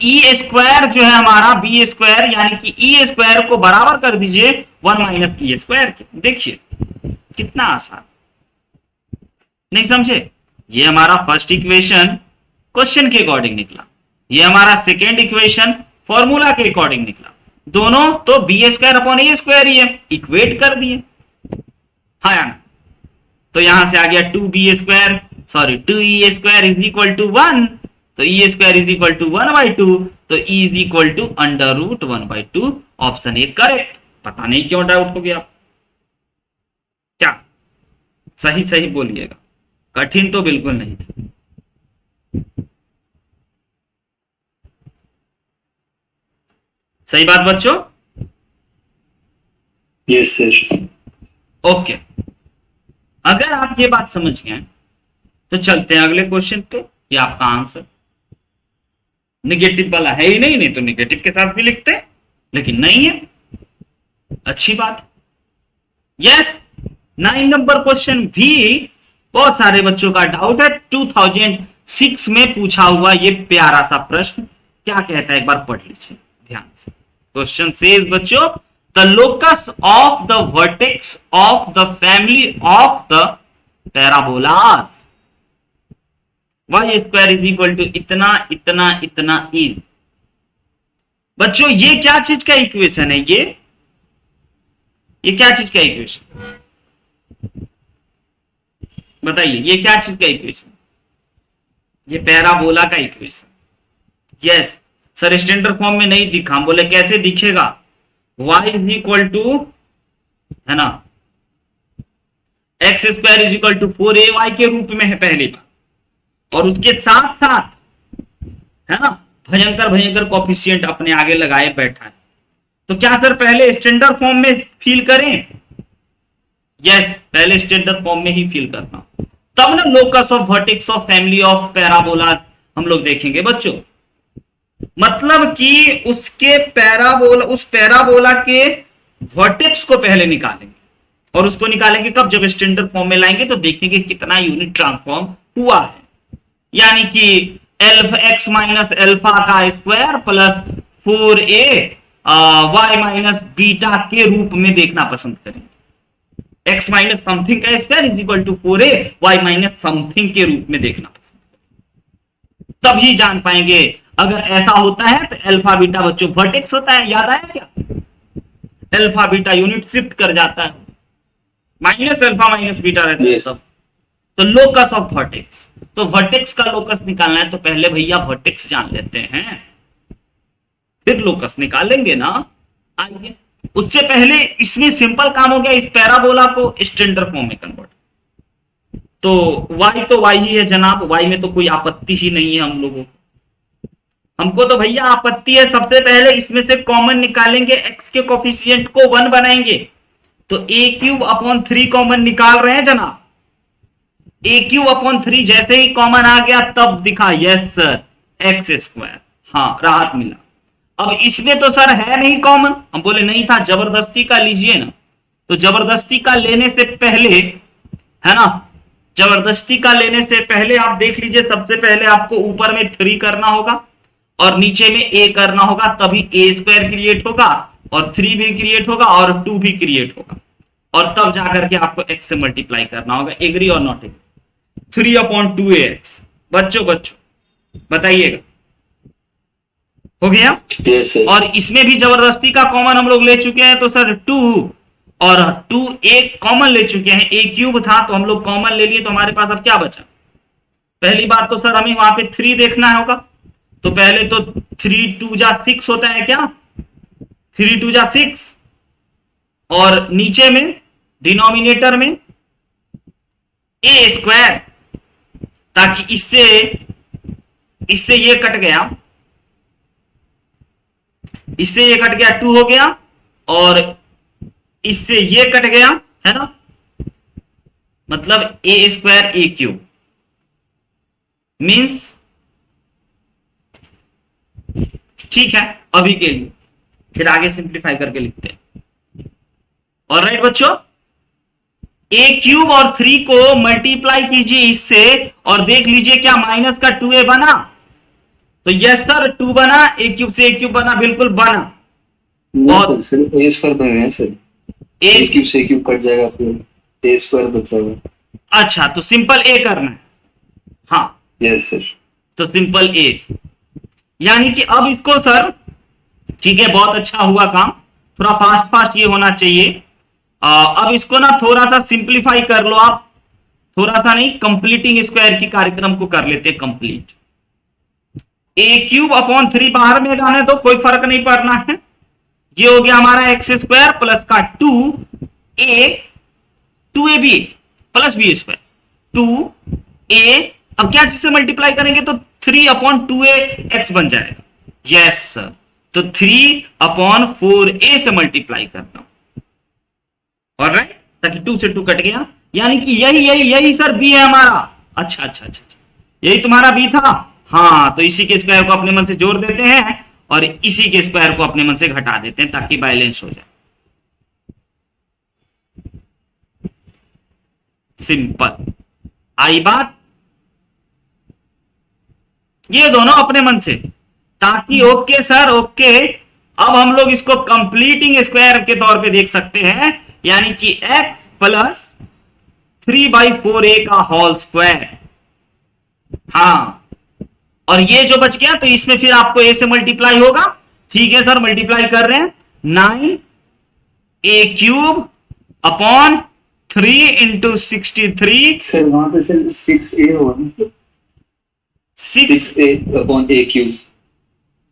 ई स्क्वायर जो है हमारा बी स्क्वायर यानी कि ई स्क्वायर को बराबर कर दीजिए 1 माइनस ई स्क्वायर के। देखिए कितना आसान, नहीं समझे? ये हमारा फर्स्ट इक्वेशन क्वेश्चन के अकॉर्डिंग निकला, ये हमारा सेकेंड इक्वेशन फॉर्मूला के अकॉर्डिंग निकला। दोनों तो B square upon a square ही है, इक्वेट कर दिए। हाँ, तो यहां से आ गया 2b square, sorry 2e square is equal to 1, तो e square is equal to 1/2, तो e is equal to under root 1/2। Option A correct. पता नहीं क्यों डाउट हो गया, क्या सही सही बोलिएगा, कठिन तो बिल्कुल नहीं था। सही बात बच्चों? Yes sir. ओके, अगर आप ये बात समझ गए तो चलते हैं अगले क्वेश्चन पे। ये आपका आंसर निगेटिव वाला है ही नहीं, नहीं तो निगेटिव के साथ भी लिखते हैं, लेकिन नहीं है, अच्छी बात। यस, 9 नंबर क्वेश्चन भी बहुत सारे बच्चों का डाउट है, 2006 में पूछा हुआ ये प्यारा सा प्रश्न क्या कहता है, एक बार पढ़ लीजिए ध्यान से। क्वेश्चन सेज बच्चों, the locus of the vertex of the family of the parabolas y square is equal to इतना इतना इतना इज। बच्चों ये क्या चीज का इक्वेशन है? ये क्या चीज का इक्वेशन बताइए? ये क्या चीज का इक्वेशन? ये पैराबोला का equation. Yes sir, standard form में नहीं दिखा। हम बोले कैसे दिखेगा? y इज इक्वल टू, है ना, x square is equal to 4ay के रूप में है पहली बार, और उसके साथ साथ, है ना, भयंकर भयंकर कोफिशिएंट अपने आगे लगाए बैठा है। तो क्या सर पहले स्टैंडर्ड फॉर्म में फील करें? यस, पहले स्टैंडर्ड फॉर्म में ही फील करना, तब ना locus of vertex of family of parabolas हम लोग देखेंगे बच्चों। मतलब कि उसके पैराबोला, उस पैराबोला के वर्टेक्स को पहले निकालेंगे, और उसको निकालेंगे कब? जब स्टैंडर्ड फॉर्म में लाएंगे तो देखेंगे कितना यूनिट ट्रांसफॉर्म हुआ है। यानी कि x माइनस एल्फा का square plus 4a y minus beta के रूप में देखना पसंद करेंगे। x माइनस समथिंग का square is equal to 4a y minus something के रूप में देखना पसंद करेंगे, तभी जान पाएंगे। अगर ऐसा होता है तो अल्फा बीटा बच्चों वर्टेक्स होता है, याद आया क्या? अल्फा बीटा यूनिट शिफ्ट कर जाता है, माइनस अल्फा माइनस बीटा रहता है सब। तो लोकस ऑफ वर्टेक्स, तो वर्टेक्स का लोकस निकालना है तो पहले भैया वर्टेक्स जान लेते हैं, फिर लोकस निकालेंगे ना। आइए, उससे पहले इसमें सिंपल काम हो गया, इस पैराबोला को स्टैंडर्ड फॉर्म में कन्वर्ट। तो y तो y ही है जनाब, y में तो कोई आपत्ति ही नहीं है हम लोगों को। हमको तो भैया आपत्ति है, सबसे पहले इसमें से कॉमन निकालेंगे, x के कोफिशिएंट को 1 बनाएंगे, तो a³ कॉमन निकाल रहे हैं जनाब। a³ जैसे ही कॉमन आ गया तब दिखा, यस सर एक्स स्क्वायर, हाँ राहत मिला। अब इसमें तो सर है नहीं कॉमन, हम बोले नहीं था, जबरदस्ती का लीजिए ना। तो जबरदस्ती का लेने से पहले, है ना, जबरदस्ती का लेने से पहले आप देख लीजिए, सबसे पहले आपको ऊपर में 3 करना होगा और नीचे में a करना होगा, तभी a² क्रिएट होगा और 3 भी क्रिएट होगा और 2 भी क्रिएट होगा, और तब जाकर के आपको x से मल्टीप्लाई करना होगा। एग्री और नॉट एग्री? 3/2ax। बच्चों बताइएगा, हो गया? yes, और इसमें भी जबरदस्ती का कॉमन हम लोग ले चुके हैं, तो सर 2 और 2a कॉमन ले चुके हैं, a³ था तो हम लोग कॉमन ले लिए, तो हमारे पास अब क्या बचा? पहली बात तो सर हमें वहां पे 3 देखना होगा, तो पहले तो 3×2 = 6 होता है क्या? 3×2 = 6, और नीचे में डिनोमिनेटर में a², ताकि इससे ये कट गया, इससे ये कट गया, 2 हो गया, और इससे ये कट गया, है ना, मतलब a² a³ मीन्स, ठीक है अभी के लिए, फिर आगे सिंप्लीफाई करके लिखते हैं। ऑलराइट बच्चों, a³ और 3 को मल्टीप्लाई कीजिए इससे और देख लीजिए क्या माइनस का 2a बना? तो यस सर 2 बना, a³ से a³ बना, बिल्कुल बना। और सर a² बन गया सर, a³ से a³ कट जाएगा, फिर a² बचेगा। अच्छा, तो सिंपल a करना है, हाँ यस सर। तो सिंपल a, यानी कि अब इसको सर, ठीक है बहुत अच्छा हुआ काम, थोड़ा फास्ट ये होना चाहिए। अब इसको ना थोड़ा सा सिंप्लीफाई कर लो आप, थोड़ा सा नहीं, कंप्लीटिंग स्क्वायर की कार्यक्रम को कर लेते हैं कंप्लीट। a³ 3 बाहर में जाने तो कोई फर्क नहीं पड़ना है, ये हो गया हमारा x² प्लस का 2ab प्लस b² 2a, अब क्या चीज से मल्टीप्लाई करेंगे तो 3/2ax बन जाएगा। यस सर, तो 3/4a से मल्टीप्लाई करता हूं, ऑलराइट, ताकि 2 से 2 कट गया, यानी कि यही सर बी है हमारा। अच्छा अच्छा अच्छा अच्छा, यही तुम्हारा बी था। हाँ, तो इसी के स्क्वायर को अपने मन से जोड़ देते हैं और इसी के स्क्वायर को अपने मन से घटा देते हैं ताकि बैलेंस हो जाए। सिंपल, आई बात। ये दोनों अपने मन से, ताकि ओके सर ओके। अब हम लोग इसको कंप्लीटिंग स्क्वायर के तौर पे देख सकते हैं, यानी कि x प्लस 3/4a का होल स्क्वायर। हाँ, और ये जो बच गया तो इसमें फिर आपको a से मल्टीप्लाई होगा। ठीक है सर, मल्टीप्लाई कर रहे हैं। 9a³ upon 3 into 63। सर वहां पे सर 6a होगा, 6a upon a³।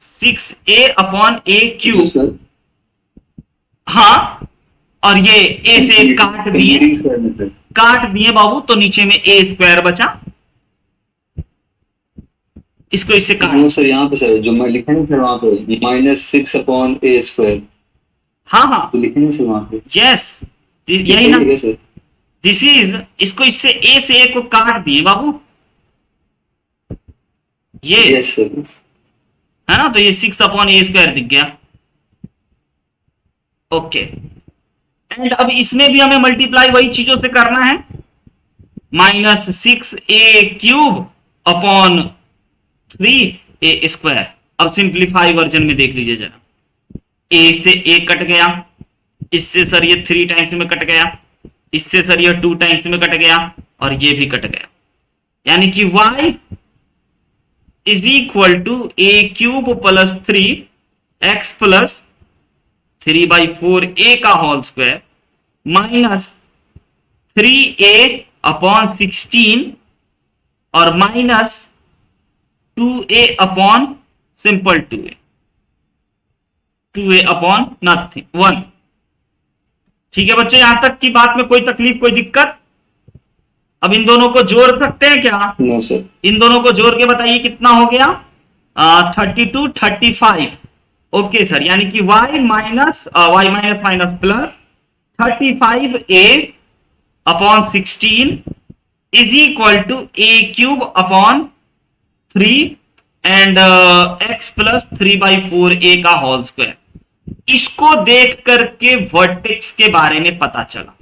6a upon a³ sir. हाँ, और ये a से काट दिए बाबू, तो नीचे में a स्क्वायर बचा। इसको इससे काट। सर यहाँ पे सर जो मैं लिखा है सर वहां पे -6/a²। हाँ हाँ, तो लिखने से वहां पे यस, यही ना, दिस इज, इसको इससे a से a को काट दिए बाबू, ये यस सर है ना, तो ये 6/a² दिख गया। ओके, एंड अब इसमें भी हमें मल्टीप्लाई वही चीजों से करना है। -6a³ upon 3a²। अब सिंप्लीफाई वर्जन में देख लीजिए जरा, a से a कट गया, इससे सर ये 3 टाइम्स में कट गया, इससे सर ये 2 टाइम्स में कट गया, और ये भी कट गया, यानी कि y is equal to a³ plus 3x plus 3/4a का होल स्क्वायर माइनस 3a/16 और माइनस 2a/ सिंपल 2a/1। ठीक है बच्चे, यहां तक की बात में कोई तकलीफ, कोई दिक्कत? अब इन दोनों को जोड़ सकते हैं क्या? No sir. इन दोनों को जोड़ के बताइए कितना हो गया? 32 35। ओके सर, यानी कि y minus plus 35a/16 is equal to a³ upon 3 and x plus 3/4a का होल स्क्वायर। इसको देख करके वर्टेक्स के बारे में पता चला।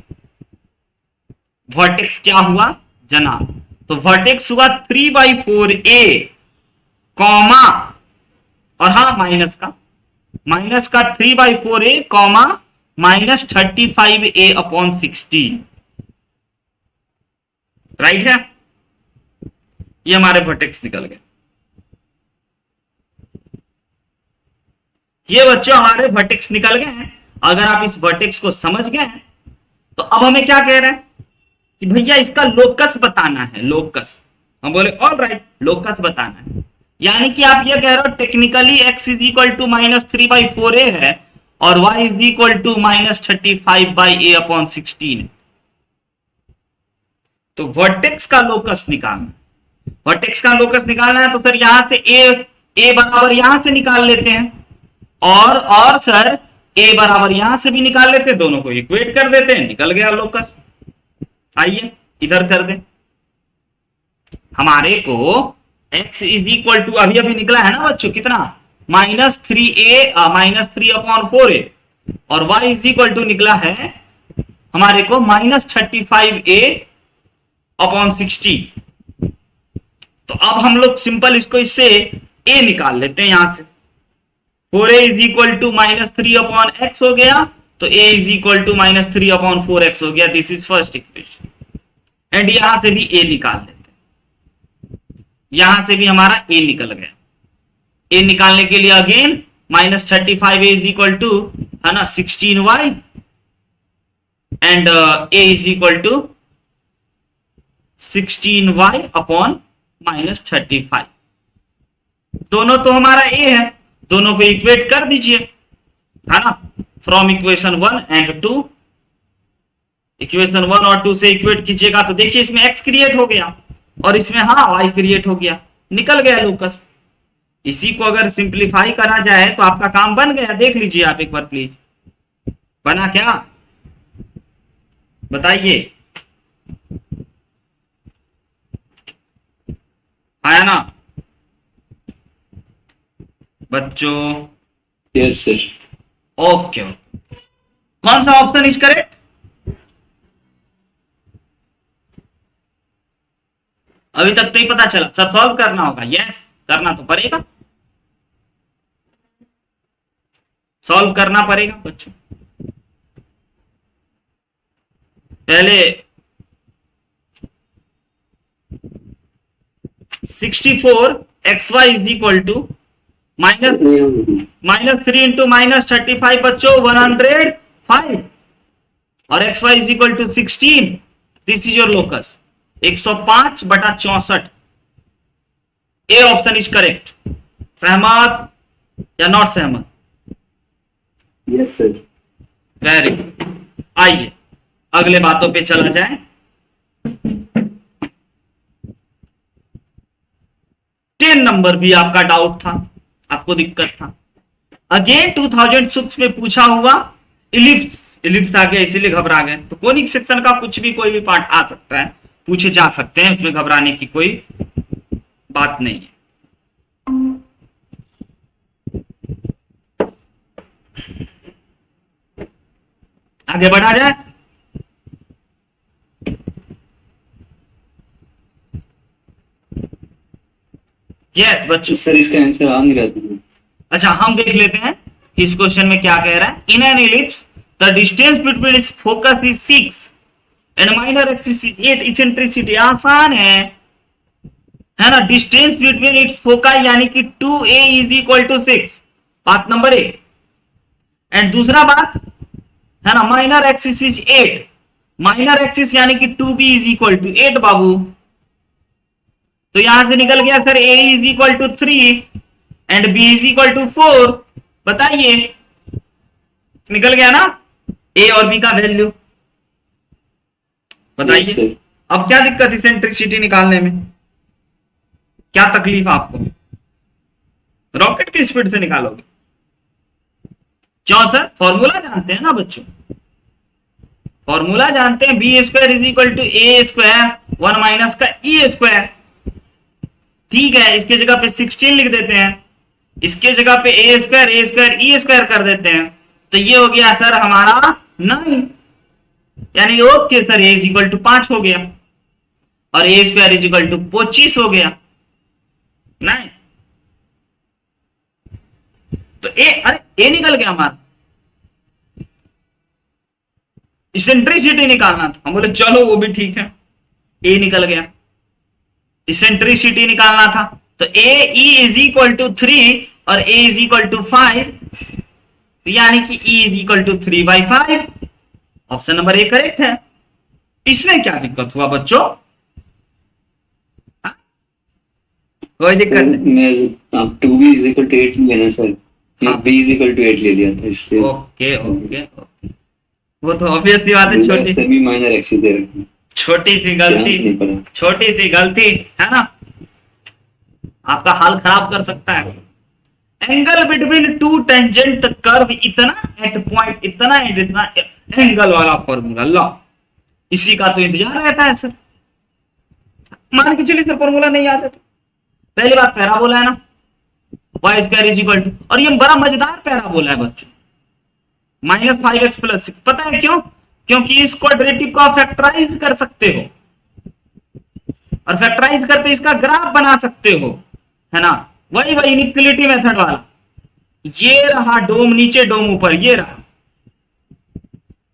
वर्टेक्स क्या हुआ जनाब? तो वर्टेक्स हुआ 3/4a कॉमा, और हाँ माइनस का 3/4a comma minus 35a/16। Right है, ये हमारे वर्टेक्स निकल गए। ये बच्चों हमारे वर्टेक्स निकल गए हैं। अगर आप इस वर्टेक्स को समझ गए तो अब हमें क्या कह रहे हैं कि भैया इसका लोकस बताना है। लोकस, हम बोले ऑल राइट, लोकस बताना है। यानी कि आप ये कह रहे हो technically x is equal to -3/4a है और y is equal to -35/a/16। तो वर्टेक्स का लोकस निकालना, वर्टेक्स का लोकस निकालना है तो सर यहां से a बराबर यहां से निकाल लेते हैं, और सर a बराबर यहां से भी निकाल लेते हैं, दोनों को इक्वेट कर देते हैं, निकल गया लोकस। आइए इधर कर दें, हमारे को x इज इक्वल टू अभी निकला है ना बच्चों कितना, -3/4a और y इज इक्वल टू निकला है हमारे को -35a/16। तो अब हम लोग सिंपल इसको इससे a निकाल लेते हैं यहां से। 4a is equal to -3/x हो गया, तो a is equal to -3/4x हो गया। This is first equation. And यहां से भी a निकाल लेते हैं, यहां से भी हमारा a निकल गया। a निकालने के लिए again -35a is equal to है ना 16y and a is equal to 16y upon -35। दोनों तो हमारा a है, दोनों को इक्वेट कर दीजिए, है ना, फ्रॉम इक्वेशन 1 एंड 2। इक्वेशन 1 और 2 से इक्वेट कीजिएगा तो देखिए इसमें x क्रिएट हो गया और इसमें हाँ y क्रिएट हो गया, निकल गया लोकस। इसी को अगर सिंप्लीफाई करा जाए तो आपका काम बन गया। देख लीजिए आप एक बार प्लीज, बना क्या बताइए, आया ना बच्चों? Yes sir. ओके, कौन सा ऑप्शन इज करेक्ट? अभी तक नहीं पता चला सर, सॉल्व करना होगा। यस, करना तो पड़ेगा, सॉल्व करना पड़ेगा बच्चों। पहले 64xy is equal to -3 into -35 बच्चों 105, और xy is equal to 16। This is your locus 105/64। A option is correct. सहमत या नॉट सहमत? Yes sir. Very good. आइए अगले बातों पे चला जाए। 10 नंबर भी आपका डाउट था, आपको दिक्कत था। अगेन 2006 में पूछा हुआ इलिप्स आ गया इसीलिए घबरा गए। तो कोनिक सेक्शन का कुछ भी कोई भी पार्ट आ सकता है, पूछे जा सकते हैं, उसमें घबराने की कोई बात नहीं है। आगे बढ़ा जाए। यस बच्चों, सर इसका आंसर आ नहीं रहा था। अच्छा हम देख लेते हैं कि इस क्वेश्चन में क्या कह रहा है। In an ellipse the distance between its focus is 6 and minor axis 8। Eccentricity आसान है ना। डिस्टेंस बिटवीन इट्स फोकाई यानी कि 2a इज इक्वल टू 6, बात नंबर 1। एंड दूसरा बात है ना, minor axis is 8, minor axis यानी कि 2b इज इक्वल टू 8 बाबू। तो यहां से निकल गया sir a is equal to 3 and b is equal to 4। बताइए, निकल गया ना a और b का वैल्यू? बताइए अब क्या दिक्कत इसेंट्रिसिटी निकालने में, क्या तकलीफ आपको? रॉकेट की स्पीड से निकालोगे? क्यों सर? फॉर्मूला जानते हैं ना बच्चों, फॉर्मूला जानते हैं। B square is equal to a square 1 minus का ई स्क्वायर। ठीक है, इसके जगह पे 16 लिख देते हैं, इसके जगह पे ए स्क्वायर ई स्क्वायर कर देते हैं। तो ये हो गया सर हमारा 9, यानी okay sir a is equal to 5 हो गया और a square is equal to 25 हो गया। नहीं तो ए निकल गया हमारा। इसेंट्रिसिटी निकालना था, हम बोले चलो वो भी ठीक है, ए निकल गया। इसेंट्रिसिटी निकालना था तो a e is equal to 3 और ए इज इक्वल टू 5, यानी कि e is equal to 3/5। Option number A correct है। इसमें क्या दिक्कत हुआ बच्चों? कोई दिक्कत नहीं। आप 2b इज इक्वल टू 8 लेना sir, b is equal to 8 ले लिया था इसलिए। ओके ओके ओके, वो तो ऑब्वियस सी बात है, छोटी सेमी माइनर एक्सिस दे रखी, छोटी सी गलती, छोटी सी गलती है ना, आपका हाल खराब कर सकता है। Angle between two tangent curve इतना एट पॉइंट इतना एंड इतना, एंगल वाला फॉर्मूला ला, इसी का तो इंतजार रहता है सर। मान के चलिए सर फॉर्मूला नहीं याद है तो पहली बात पैराबोला है ना, y square is equal to, और ये बड़ा मजेदार पैराबोला है बच्चों, -5x + 6। पता है क्यों? क्योंकि इस क्वाड्रेटिक को आप फैक्टराइज कर सकते हो और फैक्टराइज करके इसका ग्राफ बना सकते हो, है ना। वही इनइक्वालिटी मेथड वाला, ये रहा डोम नीचे डोम ऊपर, ये रहा।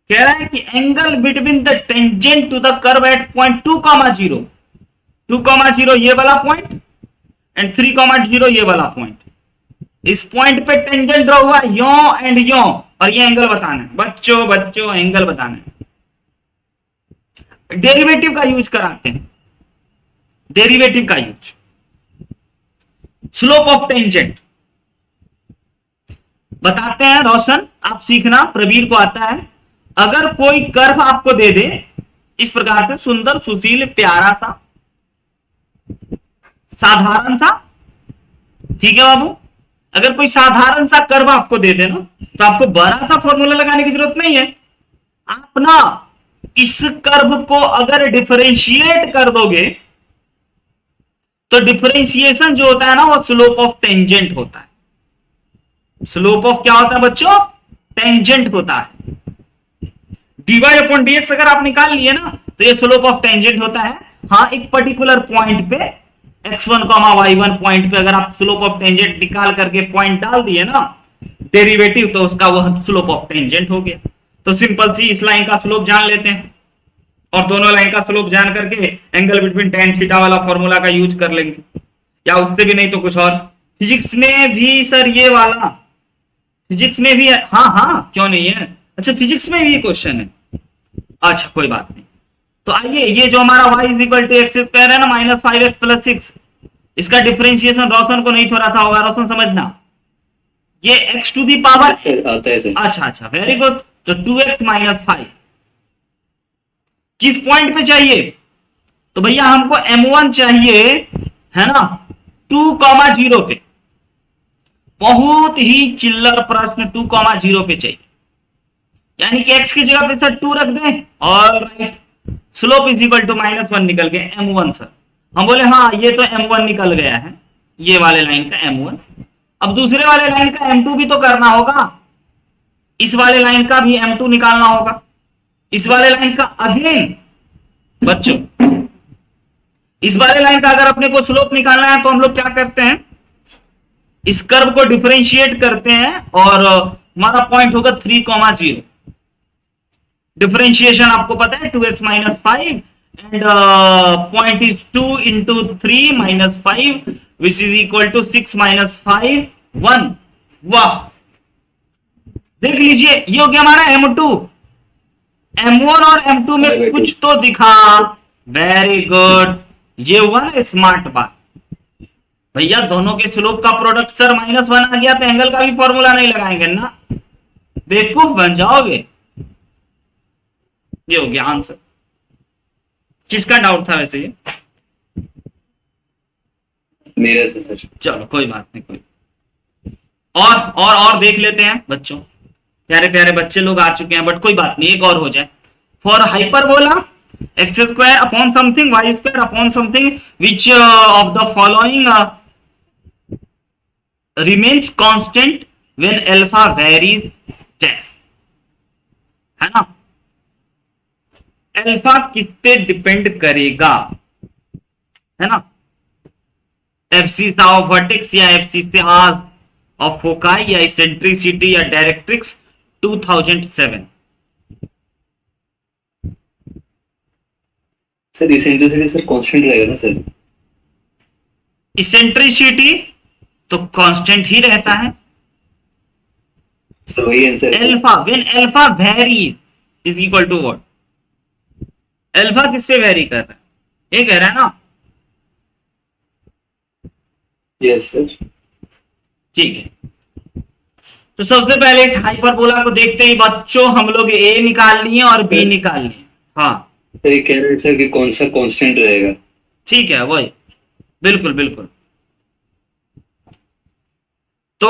कह रहा है कि angle between the tangent to the curve at point 2,0 2,0 ये वाला पॉइंट एंड 3,0 ये वाला पॉइंट, इस पॉइंट पे टेंजेंट ड्रॉ हुआ यो एंड यो, और ये एंगल बताना है बच्चों एंगल बताना है। डेरिवेटिव का यूज कराते हैं, डेरिवेटिव का यूज। स्लोप ऑफ टेंजेंट बताते हैं रोशन, आप सीखना, प्रवीर को आता है। अगर कोई कर्व आपको दे दे इस प्रकार से, सुंदर सुशील प्यारा सा साधारण सा, ठीक है बाबू। अगर कोई साधारण सा कर्व आपको दे देना तो आपको बड़ा सा फॉर्मूला लगाने की जरूरत नहीं है। आप ना इस कर्व को अगर डिफरेंशिएट कर दोगे तो डिफरेंशिएशन जो होता है ना वो स्लोप ऑफ टेंजेंट होता है। स्लोप ऑफ क्या होता है बच्चों? टेंजेंट होता है। डीवाई अपॉन डीएक्स अगर आप निकाल लिए ना तो ये स्लोप ऑफ टेंजेंट होता है। हाँ, एक पर्टिकुलर पॉइंट पे x1 y1 पॉइंट पे अगर आप स्लोप ऑफ टेंजेंट निकाल करके पॉइंट डाल दिए ना डेरिवेटिव, तो उसका वह स्लोप ऑफ टेंजेंट हो गया। तो सिंपल सी इस लाइन का स्लोप जान लेते हैं और दोनों लाइन का स्लोप जान करके एंगल बिटवीन tan थीटा वाला फॉर्मूला का यूज कर लेंगे, या उससे भी नहीं तो कुछ और। फिजिक्स में भी सर ये वाला, फिजिक्स में भी, हाँ हाँ क्यों नहीं है। अच्छा, फिजिक्स में भी क्वेश्चन है। अच्छा कोई बात नहीं। तो आइए, ये जो हमारा y is equal to x square है ना माइनस 5x प्लस 6, इसका डिफरेंशिएशन रोशन को नहीं थोड़ा सा होगा, रोशन समझना। ये x टू दी पावर आता है सर। अच्छा अच्छा, वेरी गुड। तो 2x माइनस 5 किस पॉइंट पे चाहिए? तो भैया हमको m1 चाहिए, है ना, 2,0 पे। बहुत ही चिल्लर प्रश्न, 2,0 पे चाहिए, यानी कि x की जगह पे सर 2 रख दें। All right, slope is equal to -1 निकल गया m1 सर। हम बोले हाँ ये तो m1 निकल गया है, ये वाले लाइन का m1। अब दूसरे वाले लाइन का m2 भी तो करना होगा, इस वाले लाइन का भी m2 निकालना होगा, इस वाले लाइन का अगेन। बच्चों इस वाले लाइन का अगर अपने को स्लोप निकालना है तो हम लोग क्या करते हैं, इस कर्व को डिफरेंशिएट करते हैं और हमारा पॉइंट होगा 3,0। डिफरेंशिएशन आपको पता है 2x minus 5 and point is 2 into 3 minus 5 which is equal to 6 minus 5 1। वाह, देख लीजिए ये हो गया हमारा m2। m1 और m2 में कुछ तो दिखा। वेरी गुड, ये हुआ ना स्मार्ट बात। भैया दोनों के स्लोप का प्रोडक्ट सर -1 आ गया तो एंगल का भी फॉर्मूला नहीं लगाएंगे ना, बेवकूफ बन जाओगे। ये हो गया आंसर। किसका डाउट था वैसे? ये मेरा था सर। चलो कोई बात नहीं, कोई और देख लेते हैं बच्चों। प्यारे प्यारे बच्चे लोग आ चुके हैं, बट कोई बात नहीं, एक और हो जाए। For hyperbola x square upon something y square upon something which of the following remains constant when alpha varies dash, है ना। अल्फा किस पे डिपेंड करेगा, है ना, एब्सिसा ऑफ वर्टेक्स या एब्सिसा ऑफ फोकाई या इसेंट्रिसिटी या directrix 2007। Sir eccentricity sir constant रहेगा ना सर? इसेंट्रिसिटी तो कांस्टेंट ही रहता है सर, वही आंसर है। Alpha when alpha varies is equal to what? Alpha किस पे वेरी कर रहा है, ये कह रहा है ना। Yes sir. ठीक है, तो सबसे पहले इस हाइपरबोला को देखते ही बच्चों हम लोग ए निकाल लिए और बी निकाल लिए। हाँ सर ये कह रहे हैं सर कि कौन सा कांस्टेंट रहेगा। ठीक है, वही बिल्कुल बिल्कुल। तो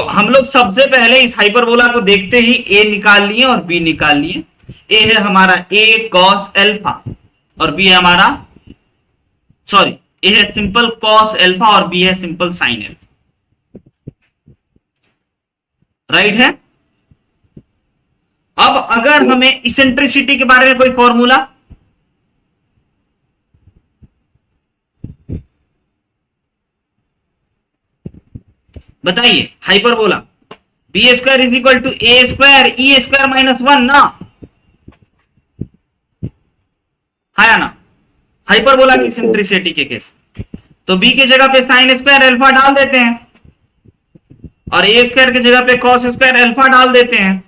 हम लोग सबसे पहले इस हाइपरबोला को देखते ही ए निकाल लिए और बी निकाल लिए। ए है हमारा ए कॉस अल्फा और बी है हमारा, सॉरी, ए है सिंपल कॉस अल्फा और बी है सिंपल साइन अल्फा, राइट है। अब अगर हमें इसेंट्रिसिटी के बारे में कोई फॉर्मूला, बताइए। Hyperbola b square is equal to a square e square -1 ना, है ना, हाइपरबोला की इसेंट्रिसिटी के केस। तो बी की जगह पे साइन स्क्वायर अल्फा डाल देते हैं और ए स्क्वायर की जगह पे कॉस स्क्वायर अल्फा डाल देते हैं।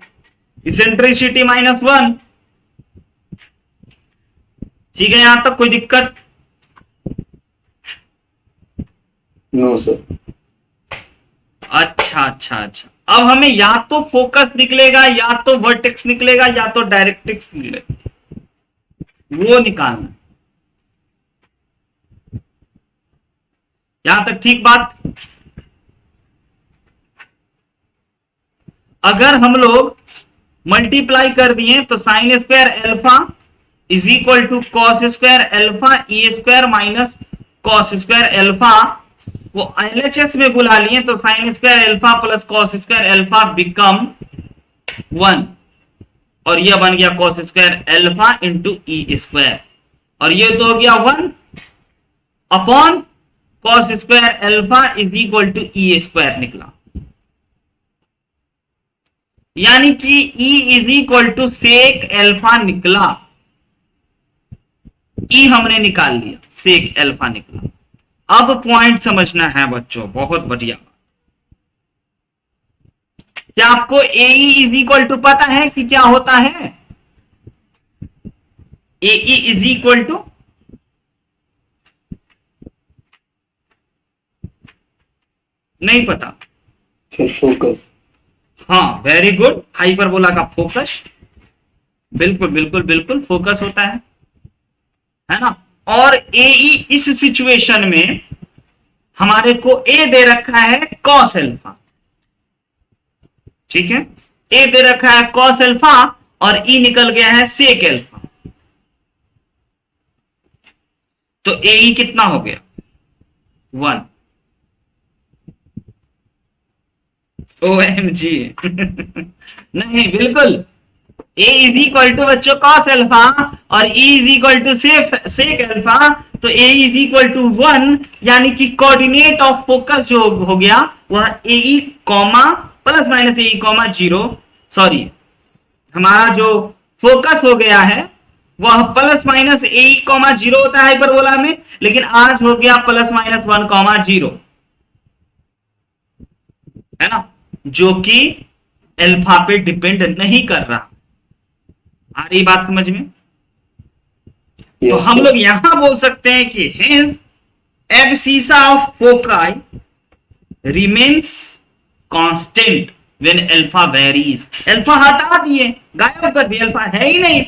इसेंट्रिसिटी -1। ठीक है, यहां तक कोई दिक्कत? No sir. अच्छा अच्छा अच्छा, अब हमें या तो फोकस निकलेगा या तो वर्टेक्स निकलेगा या तो डायरेक्ट्रिक्स निकलेगा, वो निकालना। यहां तक ठीक बात? अगर हम लोग मल्टीप्लाई कर दिए तो sine square alpha is equal to cos square alpha E square minus cos square alpha को एलएचएस में बुला लिए तो sine square alpha plus cos square alpha become 1 और यह बन गया cos square alpha into E square और ये तो हो गया 1 upon cos square alpha is equal to E square निकला, यानी कि E is equal to sec alpha निकला। E हमने निकाल लिया, सेक एल्फा निकला। अब पॉइंट समझना है बच्चों, बहुत बढ़िया। क्या आपको AE इज इक्वल टू पता है कि क्या होता है? AE इज इक्वल टू नहीं पता? फोकस। हाँ, वेरी गुड, हाइपरबोला का फोकस, बिल्कुल बिल्कुल बिल्कुल फोकस होता है ना। और AE इस सिचुएशन में हमारे को A दे रखा है कॉस एल्फा, ठीक है, A दे रखा है कॉस एल्फा और E निकल गया है सेक एल्फा, तो AE कितना हो गया? 1। OMG नहीं, बिल्कुल A इज इक्वल टू बच्चों कॉस एल्फा और E is equal to sec alpha, तो A इज इक्वल टू 1, यानी कि कोऑर्डिनेट ऑफ फोकस जो हो गया वह AE comma plus minus AE comma 0, sorry हमारा जो फोकस हो गया है वह प्लस माइनस AE कॉमा 0 होता है हाइपरबोला में, लेकिन आज हो गया प्लस माइनस 1 कॉमा 0, है ना, जो कि एल्फा पे डिपेंड नहीं कर रहा। आ रही बात समझ में? तो हम लोग यहां बोल सकते हैं कि hence abscissa of foci remains constant when alpha varies. Alpha हटा दिए, गायब कर दिए, एल्फा है ही नहीं,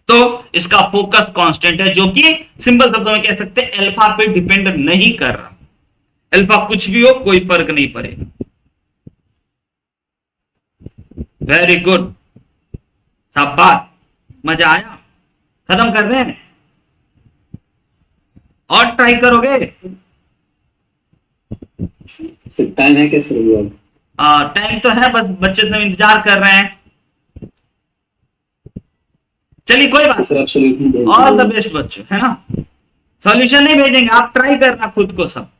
तो इसका फोकस कांस्टेंट है, जो कि सिंपल शब्दों में कह सकते हैं एल्फा पे डिपेंड नहीं कर रहा। एल्फा कुछ भी हो कोई फर्क नहीं पड़ेगा। वेरी गुड, शाबाश, मजा आया। खत्म कर दें और ट्राई करोगे? टाइम है कैसे? टाइम तो है, बस बच्चे सब इंतजार कर रहे हैं। चलिए कोई बात, ऑल द बेस्ट बच्चों, है ना। सॉल्यूशन नहीं भेजेंगे, आप ट्राई करना खुद को सब,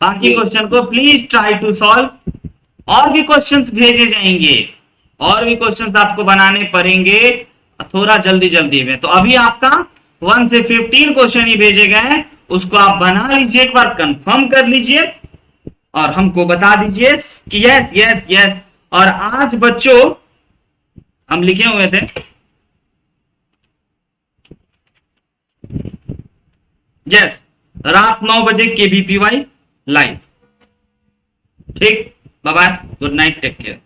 बाकी क्वेश्चन को प्लीज ट्राई टू सॉल्व। और भी क्वेश्चंस भेजे जाएंगे, और भी क्वेश्चंस आपको बनाने पड़ेंगे थोड़ा जल्दी जल्दी में। तो अभी आपका 1 से 15 क्वेश्चन ही भेजे गए हैं, उसको आप बना लीजिए, एक बार कंफर्म कर लीजिए और हमको बता दीजिए कि यस यस यस। और आज बच्चों हम लिखे हुए थे यस, रात 9 बजे KVPY लाइव। ठीक, bye bye, good night, take care.